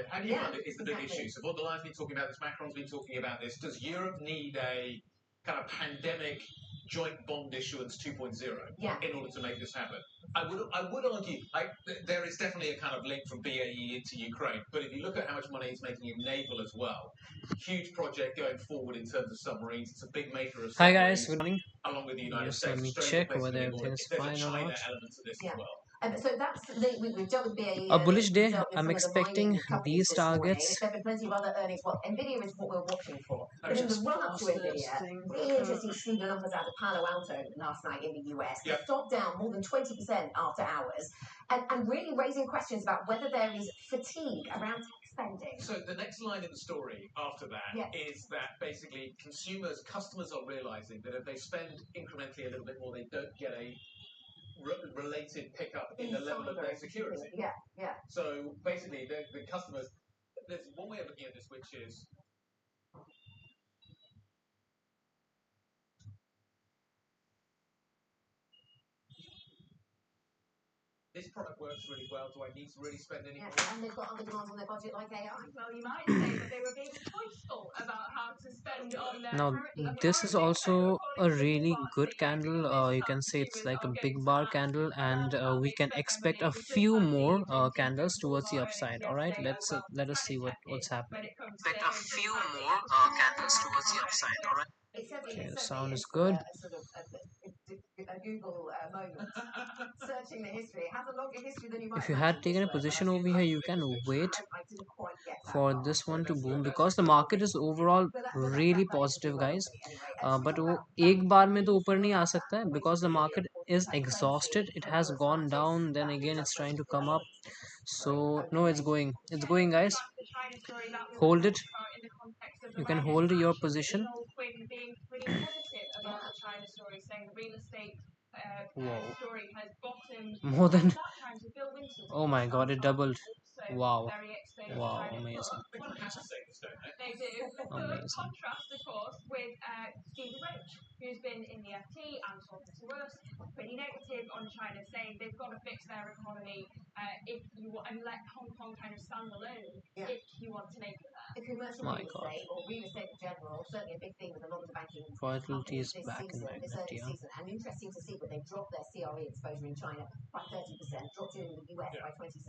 it? How do you fund it is the big issue. So von der Leyen's been talking about this, Macron's been talking about this. Does Europe need a kind of pandemic joint bond issuance 2.0 in order to make this happen? I would argue there is definitely a kind of link from BAE into Ukraine, but if you look at how much money it's making in naval as well, huge project going forward in terms of submarines. It's a big maker of submarines. Hi guys, good morning. Along with the United Just States. let me check whether everything's fine or not. So that's we've dealt with BAE. A bullish day. I'm expecting these targets. There have been plenty of other earnings. Well, Nvidia is what we're watching for. But in the run up to Nvidia, really interesting to see the numbers out of Palo Alto last night in the US. The stock down more than 20% after hours, and really raising questions about whether there is fatigue around tech spending. So the next line in the story after that is that basically customers are realizing that if they spend incrementally a little bit more, they don't get a related pickup in the level of their security. So basically, the customers, there's one way of looking at this, which is this product works really well. Do I need to really spend any more? And they've got other demands on their budget like AI. Well, you might say that they were being choiceful about how to spend on their... Now, this is also a really good candle. You can say it's like a big bar candle, and we can expect a few more candles towards the upside. All right, let us see what's happening. Expect a few more candles towards the upside. All right. Okay, the sound is good. A Google moment, searching the history. It has a longer history than you might. If you had taken a position over here, you can wait for this one to boom, because the market is overall really positive, guys. But वो एक बार में तो ऊपर नहीं आ सकता है, because the market is exhausted. It has gone down, then again it's trying to come up. So no, it's going, guys. Hold it. You can hold your position. Wow. More than, oh my god, it doubled. Wow. Wow, amazing. They do. Amazing. Contrast, of course, with Steve Roach, who's been in the FT and talking to us, pretty negative on China, saying they've got to fix their economy if you want, and let Hong Kong kind of stand alone if you want to make it there. The commercial real estate, or real estate in general, certainly a big thing with a lot of the banking volatility is back in my season. And interesting to see that they dropped their CRE exposure in China by 30%, dropped it in the US by 27%,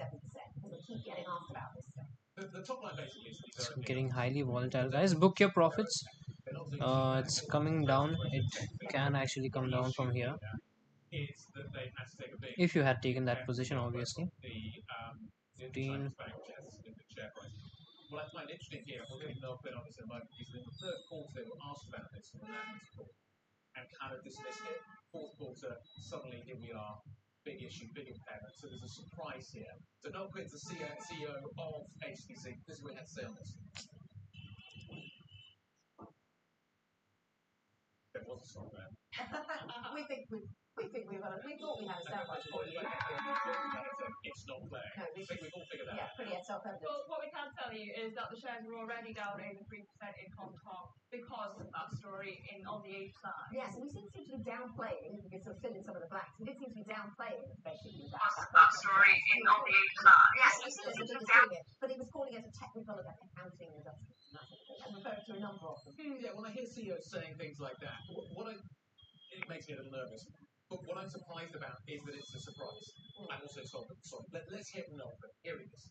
because they keep getting asked about this stuff. The top line basically is it's getting highly volatile, guys. Book your profits. It's coming down. It can actually come down from here if you had taken that position, obviously. 15. What I find interesting here, we're getting no clear on this in a moment, is that in the third quarter they were asked about this on the analyst call and kind of dismissed it. Fourth quarter, suddenly here we are, big issue, big impairment. So there's a surprise here. So Noel Quinn's the CEO of HTC. This is what he had to say on this. There was a song there. We thought we had a soundbite for you. It's not there. No, I think we've all figured that out. Pretty self-evident. Well, what we can tell you is that the shares are already down over 3% in Hong Kong because of that story on the Asia side. Yes, and we seem to be downplaying. We can sort of fill in some of the blanks. We did seem to be downplaying, basically, that story on the Asia side. Yes, but it was calling it a technical accounting adjustment. And referring to a number of them. Yeah, when I hear CEOs saying things like that, it makes me a little nervous. But what I'm surprised about is that it's a surprise. I'm also sorry. Let's hear from Noel. Here it is.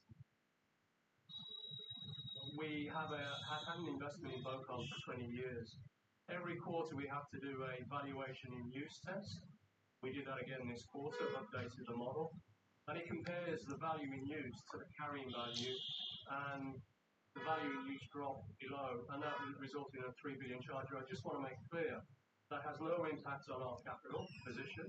We have had an investment in Bocon for 20 years. Every quarter we have to do a valuation in use test. We did that again this quarter, updated the model, and it compares the value in use to the carrying value, and the value in use dropped below, and that resulted in a 3 billion charge. I just want to make clear that has no impact on our capital position.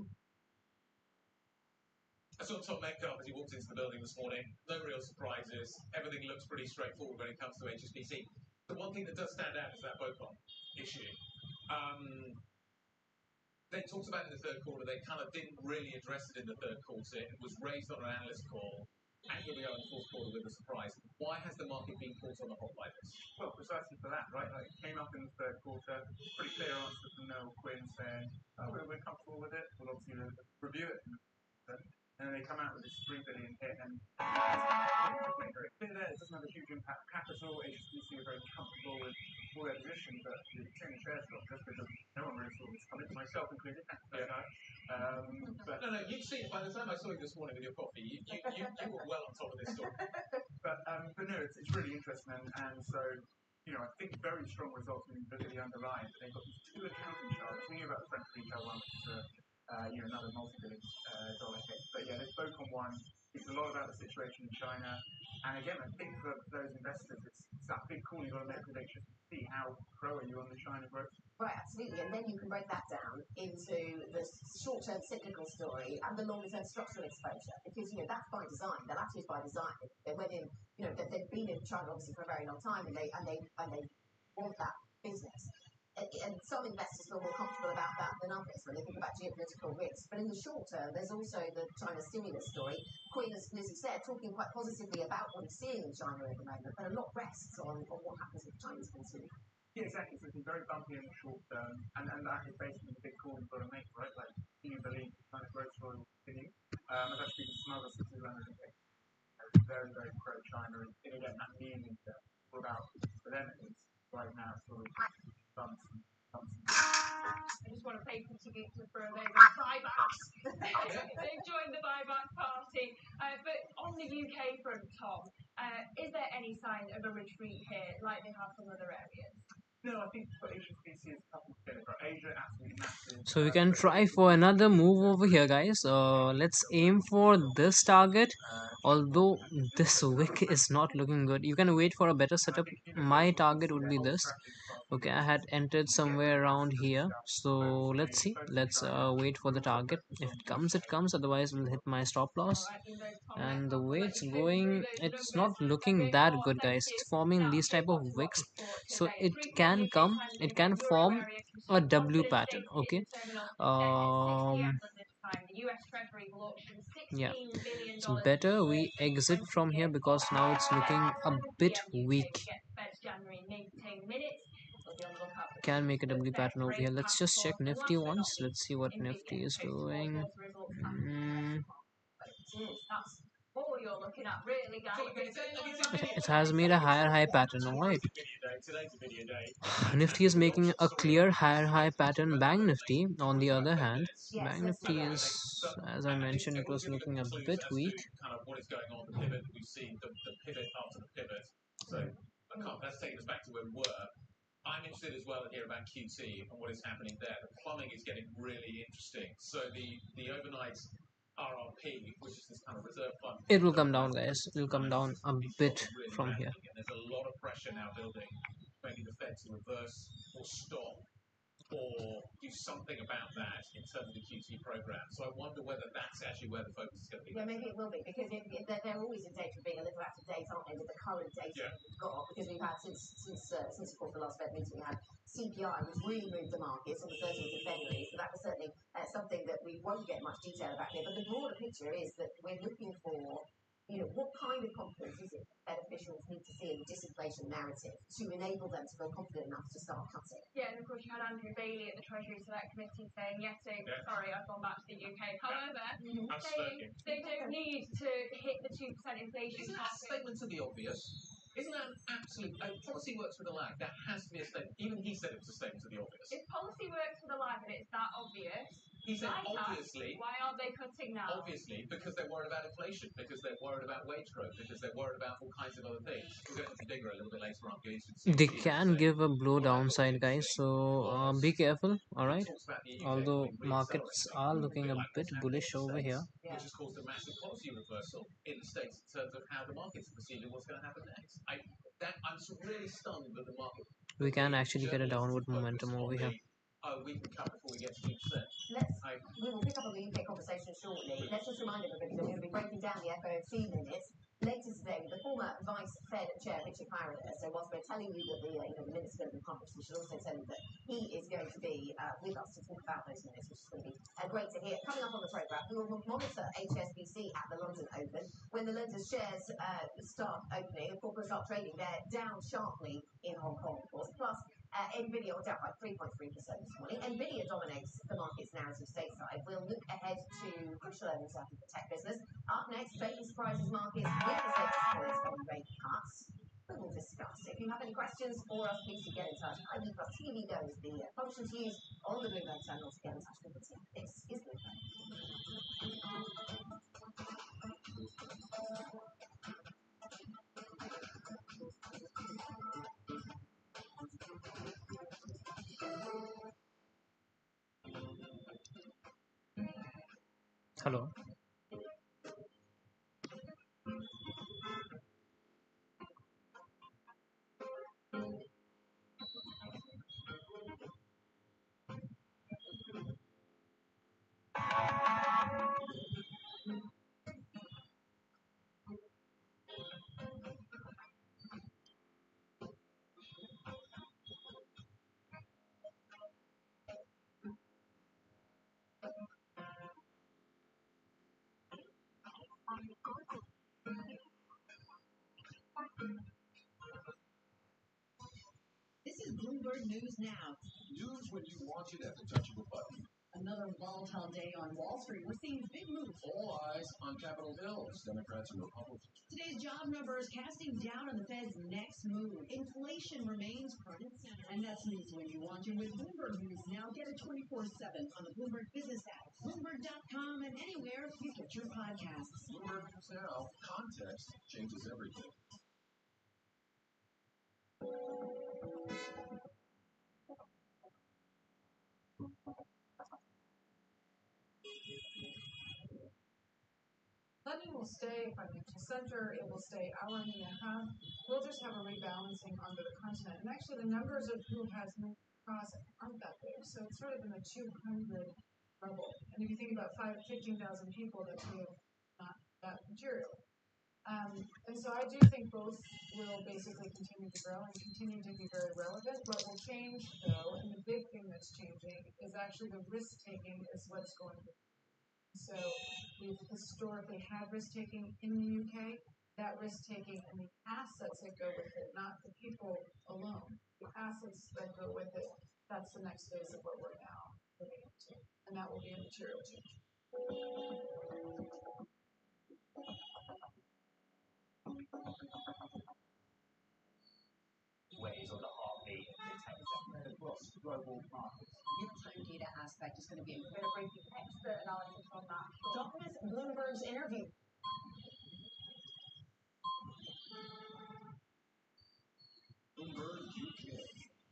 I saw Tom Metcalf as he walked into the building this morning. No real surprises. Everything looks pretty straightforward when it comes to HSBC. The one thing that does stand out is that Bocon issue. They talked about it in the third quarter. They kind of didn't really address it in the third quarter. It was raised on an analyst call. And here we are in the fourth quarter with a surprise. Why has the market been caught on the hop like this? Well, precisely for that, right? Like, it came up in the third quarter. Pretty clear answer from Noel Quinn saying, we're comfortable with it. We'll obviously review it. and then they come out with this 3 billion hit, and it's made very clear there. It doesn't have a huge impact on capital. HSBC are very comfortable with all their position, but you're seeing the shares drop just because no one really saw this coming, myself included. But no, you've seen. By the time I saw you this morning with your coffee, you were well on top of this story. but no, it's really interesting, and so. I think very strong results when you look at the underlying. But they've got these 2 accounting charges. Thinking about the French retail one, which is another multi-billion dollar hit. But yeah, there's BOCOM one. It's a lot about the situation in China. And again, I think for those investors, it's that big call you've got to make prediction to see how pro are you on the China growth. Right, absolutely. And then you can break that down into the short-term cyclical story and the longer-term structural exposure. Because, that's by design. The latter is by design. They went in, they've been in China obviously for a very long time, and they want that business. And some investors feel more comfortable about that than others when they think about geopolitical risk. But in the short term, there's also the China stimulus story. Queen, as Lizzie said, talking quite positively about what he's seeing in China at the moment, but a lot rests on what happens with the Chinese consumer. Yeah, exactly. So it's been very bumpy in the short term, and that is basically the big call you've got to make, right? Like, do you believe the China growth story will continue? I've actually been some other cities around the very, very pro-China, and again, that meaning that about for them it is right now sort of bumps and bumps. I just want to pay for those buybacks. They've joined the buyback party. But on the UK front, Tom, is there any sign of a retreat here, like they have from other areas? No, I think for Asian species, for Asia, absolutely massive. So we can try for another move over here, guys. Let's aim for this target. Although this wick is not looking good, you can wait for a better setup. My target would be this. Okay, I had entered somewhere around here, so let's see. Let's wait for the target. If it comes, it comes. Otherwise, we'll hit my stop loss. And the way it's going, it's not looking that good, guys. It's forming these type of wicks, so it can come, it can form a W pattern. Okay, yeah, it's better we exit from here because now it's looking a bit weak. Can make a W pattern over here. Let's just check Nifty once. Let's see what Nifty is doing. It has made a higher high pattern, alright. Nifty is making a clear higher high pattern. Bank Nifty, on the other hand, Bank Nifty is, as I mentioned, it was looking a bit weak. Kind of what is going on, the pivot that we've seen, the pivot after the pivot. So that's taking us back to where we were. I'm interested as well to hear about QT and what is happening there. The plumbing is getting really interesting. So the overnight RRP, which is this kind of reserve fund, it will come down, guys. It will come down a bit from here. And there's a lot of pressure now building. Maybe the Fed to reverse or stop or do something about that in terms of the QT program. So I wonder whether that's actually where the focus is going to be. Yeah, maybe it will be, because they're always in danger of being a little out of date, aren't they, with the current data we've got, because we've had, since of course the last Fed meeting, we had CPI, which really moved the markets on the 30th of February, so that was certainly something that we won't get much detail about here, but the broader picture is that we're looking for, what kind of confidence is it that officials need to see in the disinflation narrative to enable them to feel confident enough to start cutting? Yeah, and of course you had Andrew Bailey at the Treasury Select Committee saying, sorry, I've gone back to the UK. However, they don't need to hit the 2% inflation. Isn't that a statement to the obvious? Isn't that an absolute... policy works with a lag. That has to be a statement. Even he said it was a statement to the obvious. If policy works with a lag and it's that obvious... He said, obviously... Why aren't they cutting now? Obviously, because they're worried about inflation, because they're worried about wage growth, because they're worried about all kinds of other things. We're going to dig a little bit later on. They can give a blow downside, guys, so be careful, alright? Although markets are looking a bit bullish over here. Which has caused a massive policy reversal in the States in terms of how the markets are perceiving what's going to happen next. I'm really stunned that the market... We can actually get a downward momentum over here. We can cut before we get to 2%. We will pick up on the UK conversation shortly. Let's just remind everybody that we're going to be breaking down the FOMC minutes later today with the former Vice Fed Chair Richard Clarida. So whilst we're telling you that the minutes are going to be published, we should also tell you that he is going to be with us to talk about those minutes, which is going to be great to hear. Coming up on the programme, we will monitor HSBC at the London Open. When the London shares start opening, of course, we'll start trading. They're down sharply in Hong Kong, of course. Plus, NVIDIA down by 3.3% this morning. NVIDIA dominates the market's narrative stateside. We'll look ahead to crucial earnings out of the tech business. Up next, trading surprises markets with the latest points on rate cuts. We will discuss. If you have any questions for us, please do get in touch. ID plus TV goes the function to use on the Bloomberg terminal to get in touch with the team. This is Bloomberg. Hello. This is Bloomberg News Now. News when you want it at the touch of a button. Another volatile day on Wall Street. We're seeing big moves. All eyes on Capitol Hill, Democrats and Republicans. Today's job numbers casting doubt on the Fed's next move. Inflation remains front and center. And that's news when you want it with Bloomberg News Now. Get it 24/7 on the Bloomberg Business app, Bloomberg.com, and anywhere you get your podcasts. Bloomberg News Now. Context changes everything. London will stay financial center. It will stay hour and a half. We'll just have a rebalancing onto the continent. And actually, the numbers of who has moved across aren't that big. So it's sort of in the 200 level. And if you think about 15,000 people, that's really not that material. And so I do think both will basically continue to grow and continue to be very relevant. What will change, though, and the big thing that's changing, is actually the risk-taking is what's going to. So we've historically had risk-taking in the UK. That risk-taking and the assets that go with it, not the people alone. The assets that go with it, that's the next phase of what we're now moving into. And that will be a material change. Ways on the heartbeat of the tech sector across global markets. The time data aspect is going to be a very brief expert analysis on that. Don't miss Bloomberg's interview. Bloomberg UK,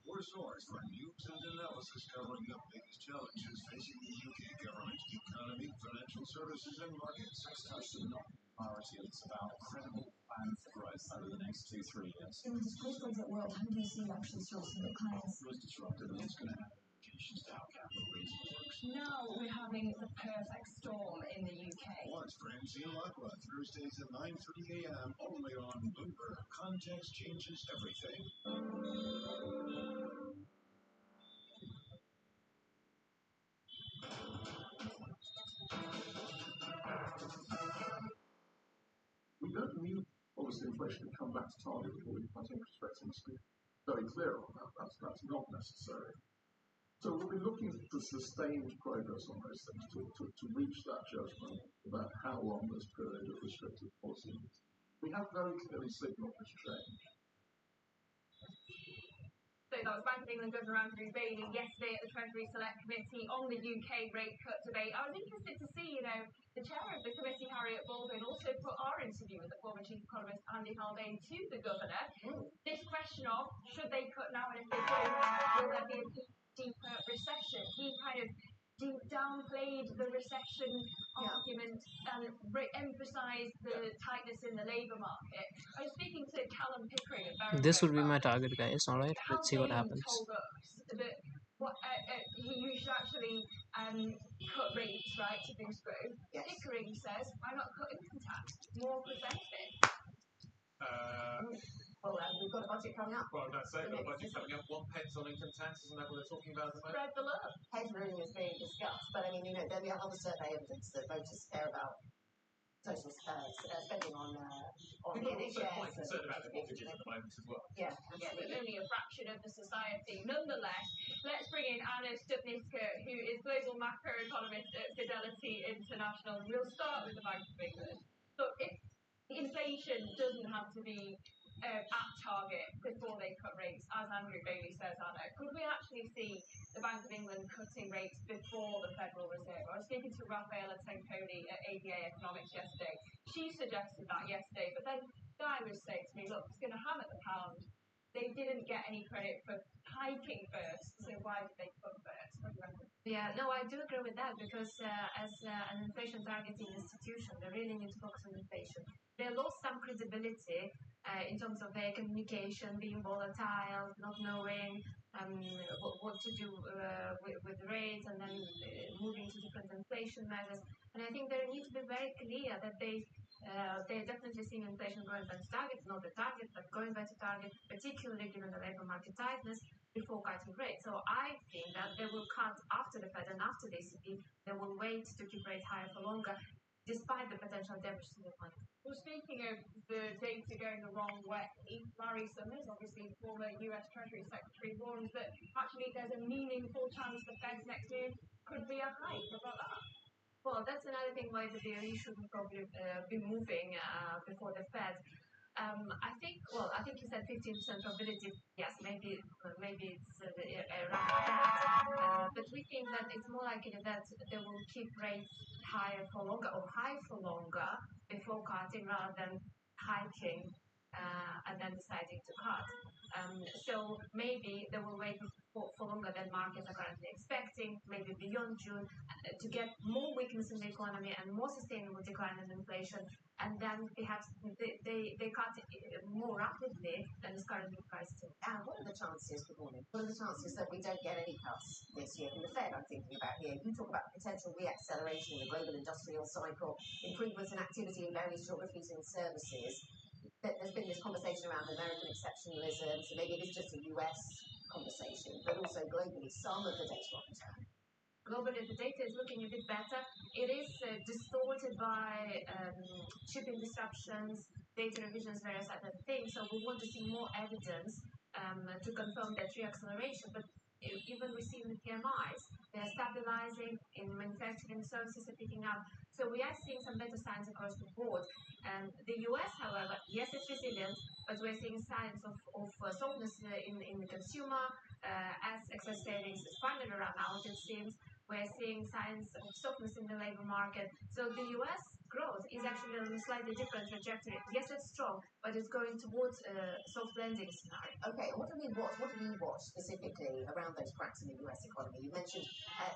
your source for news and analysis covering the biggest challenges facing the UK government, economy, financial services, and markets. Touched on priority, it's about credible plan for growth over the next 2-3 years. In this post-Brexit world, how do you see actually sourcing the clients? It was disruptive, and it's going to have implications to how capital raising works. Now we're having the perfect storm in the UK. Watch Francine Lacqua Thursdays at 9:30 a.m. only on Bloomberg. Context changes everything. We don't need, obviously, inflation to come back to target before we cut interest rates. Must be very clear on that. That's not necessary. So we'll be looking for sustained progress on those things to reach that judgment about how long this period of restrictive policy is. We have very clearly signalled this change. So that was Bank of England Governor Andrew Bailey yesterday at the Treasury Select Committee on the UK rate cut debate. I was interested to see, the chair of the committee, Harriet Baldwin, also put our interview with the former chief economist Andy Haldane to the governor. This question of, should they cut now, and if they don't, will there be a deeper recession? He kind of downplayed the recession argument and emphasised the tightness in the labour market. I was speaking to Callum Pickering about This would be my target, guys. Alright, let's see what happens. Told us that you should actually cut rates, right, to boost growth. Yes. Pickering says, why not cut income tax? More could benefit. Well, we've got a budget coming up. Well, that's it. We've got a budget coming up. 1 pence on income tax, isn't that what they're talking about at the moment? Spread the love. Headroom is being discussed, but I mean, then we have other survey evidence that voters care about social spending on People the are also NHS. quite concerned about their mortgages at the moment as well. Yeah, yeah, but only a fraction of the society. Nonetheless, let's bring in Anna Stupniska, who is global macroeconomist at Fidelity International. We'll start with the Bank of England. So if inflation doesn't have to be at target before they cut rates, as Andrew Bailey says, Anna, could we actually see the Bank of England cutting rates before the Federal Reserve? I was speaking to Raffaella Tenconi at ABA Economics yesterday. She suggested that yesterday, but then Guy was saying to me, look, it's going to hammer the pound. They didn't get any credit for hiking first, so why did they cut first? What do you reckon? Yeah, no, I do agree with that because as an inflation targeting institution, they really need to focus on inflation. They lost some credibility in terms of their communication, being volatile, not knowing what to do with the rates, and then moving to different inflation measures. And I think they need to be very clear that they're definitely seeing inflation going back to target, not the target, but going back to target, particularly given the labor market tightness, before cutting rates. So I think that they will cut after the Fed and after the ECB. They will wait to keep rates higher for longer, despite the potential damage to the economy. Well, speaking of the data going the wrong way, Larry Summers, obviously former US Treasury Secretary, warns that actually there's a meaningful chance the Fed's next move could be a hike. What about that? Well, that's another thing why the BOE shouldn't probably be moving before the Fed. I think you said 15% probability. Yes, maybe it's around that. But we think that it's more likely that they will keep rates higher for longer or high for longer before cutting rather than hiking and then deciding to cut. So maybe they will wait for longer than markets are currently expecting, maybe beyond June, to get more weakness in the economy and more sustainable decline in inflation, and then perhaps they cut more rapidly than is currently priced in. What are the chances, good morning, what are the chances that we don't get any cuts this year from the Fed? I'm thinking about here. You talk about potential reacceleration in the global industrial cycle, improvements in activity in various geographies and services. There's been this conversation around American exceptionalism, so maybe it is just a US conversation, but also globally, some of the data on return. Globally, the data is looking a bit better. It is distorted by shipping disruptions, data revisions, various other things. So we want to see more evidence to confirm that reacceleration. But even we see in the PMIs, they're stabilizing, in manufacturing services are picking up. So we are seeing some better signs across the board. The US, however, yes, it's resilient, but we're seeing signs of softness in the consumer as excess savings is finally run out, it seems. We're seeing signs of softness in the labor market. So the US growth is actually on a slightly different trajectory. Yes, it's strong, but it's going towards a soft landing scenario. Okay, what do we watch specifically around those cracks in the US economy? You mentioned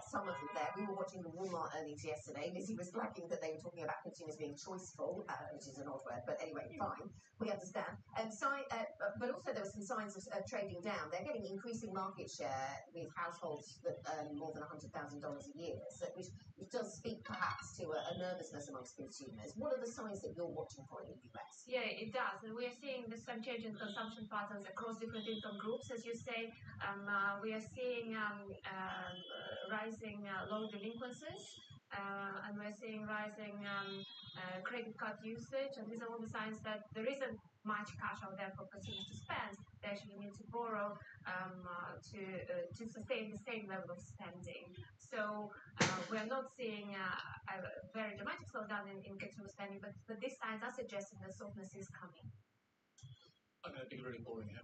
some of them there. We were watching the Walmart earnings yesterday. Lizzie was flagging that they were talking about consumers being choiceful, which is an odd word, but anyway, fine, we understand. But also there were some signs of trading down. They're getting increasing market share with households that earn more than $100,000 a year, so which does speak perhaps to a nervousness amongst consumers. What are the signs that you're watching for in the US? Yeah, it does. And we are seeing some change in consumption patterns across different income groups, as you say. We are seeing rising loan delinquencies, and we're seeing rising credit card usage. And these are all the signs that there isn't much cash out there for consumers to spend. They actually need to borrow to sustain the same level of spending. So we're not seeing a very dramatic slowdown in consumer spending, but these signs are suggesting that softness is coming. I'm going to be really boring here.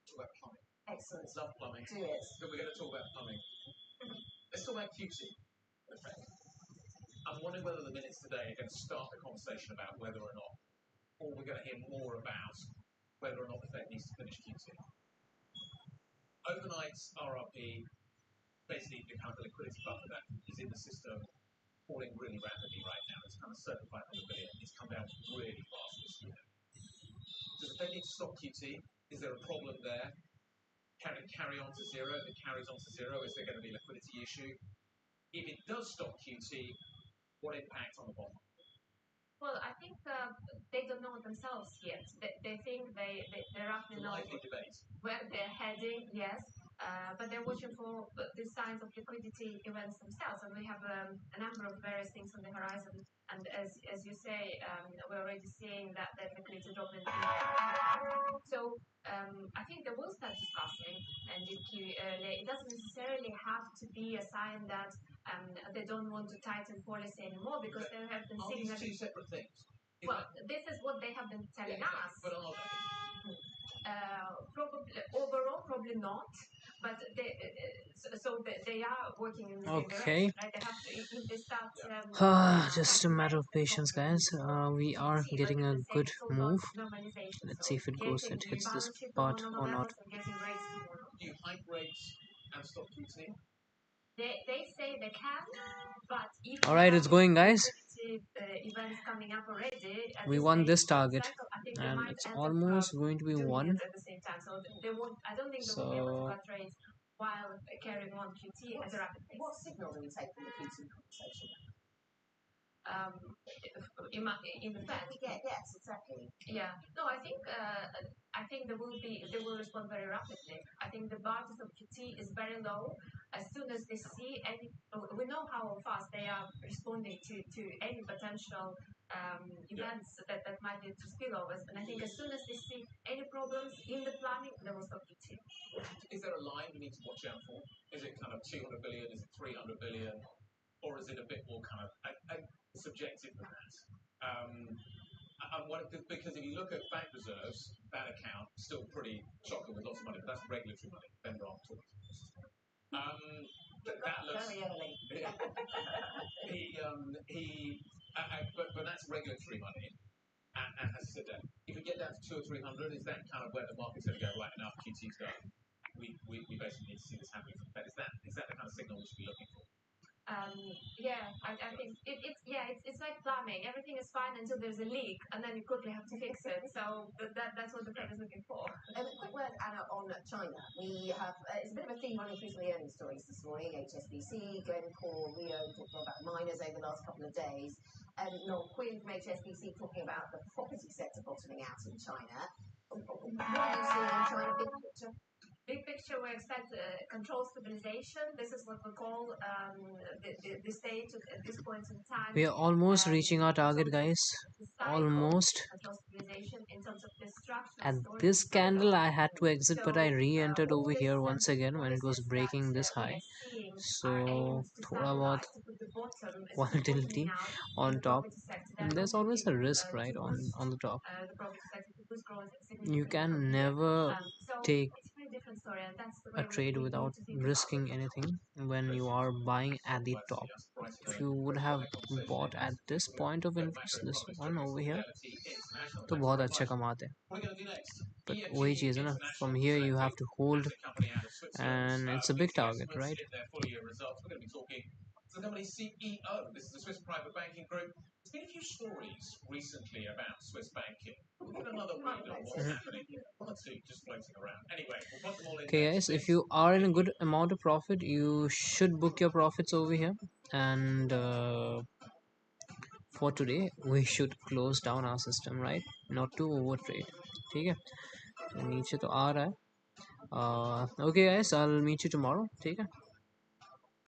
Talk about plumbing. Excellent. Love plumbing. Do it. So we're going to talk about plumbing. Let's talk about QT. Okay. I'm wondering whether the minutes today are going to start the conversation about whether or not, or we're going to hear more about whether or not the Fed needs to finish QT. Overnight RRP, basically the kind of liquidity buffer that is in the system, falling really rapidly right now. It's kind of circa 500 billion. It's come down really fast this year. Does the Fed need to stop QT? Is there a problem there? Can it carry on to zero? If it carries on to zero, is there going to be a liquidity issue? If it does stop QT, what impact on the bond market? Well, I think they don't know themselves yet. They think they roughly know lively debate. where they're heading, yes. but they're watching for the signs of liquidity events themselves, and we have a number of various things on the horizon. And as you say, we're already seeing that the liquidity drop in. So I think they will start discussing, and it doesn't necessarily have to be a sign that they don't want to tighten policy anymore, because they have been signaling. Are these two separate things? Well, this is what they have been telling us. But are they? Probably overall, probably not. But they are working in the same direction, right? They have to, if they start. Just a matter of patience, guys. We are getting a good move. Let's see if it goes. It hits this part or not. Do you hike rates and stop QT? They say they can, but if alright, it's going, guys. Events coming up already, we won this target, and it's almost going to be won. At the same time, so they won't. I don't think they will be able to trade while carrying on QT at a rapid pace. What signal do we take from the QT conversation? In the Fed. Yes, exactly. Yeah. No, I think they will respond very rapidly. I think the bar of QT is very low. As soon as they see any, we know how fast they are responding to any potential events that might lead to spillovers. And I think as soon as they see any problems in the planning, they will stop QT. Is there a line we need to watch out for? Is it kind of 200 billion? Is it 300 billion? Or is it a bit more kind of subjective than that? Because if you look at bank reserves, that account still pretty shocking with lots of money, but that's regulatory money. Ben Roth talking. That looks very early. But that's regulatory money. And as I said, if we get down to 200 or 300, is that kind of where the market's going to go? Right, enough QT's done. We basically need to see this happening from the Fed. Is that the kind of signal we should be looking for? I think it's like plumbing. Everything is fine until there's a leak, and then you quickly have to fix it. So that's what the Fed is looking for. A quick word, Anna, on China. We have it's a bit of a theme running through some of the earnings stories this morning. HSBC, Glencore, Rio talking about miners over the last couple of days. Noel Quinn from HSBC talking about the property sector bottoming out in China. What are you seeing in China? Big picture. Big picture, we expect control stabilization. This is what we call the stage at this point in time. We are almost reaching our target, guys. Almost. In terms of the At this candle, I had to exit, but I re-entered over here once again when it was breaking this high. So, thoda bahut volatility on top. And there's always a risk, right, on the top. You can never take a trade without risking anything when you are buying at the top. If you would have bought at this point of interest, this one over here, तो बहुत अच्छा कमाते हैं. But वही चीज़ है ना, from here you have to hold, and it's a big target, right? The company CEO, this is the Swiss private banking group. There's been a few stories recently about Swiss banking. We'll give another read on what's happening. One or two just floating around. Anyway, we'll put them all in. Okay, guys, if you are in a good amount of profit, you should book your profits over here. And for today, we should close down our system, right? Not to overtrade. ठीक है? तो नीचे तो आ रहा है. Okay, guys, I'll meet you tomorrow. ठीक है?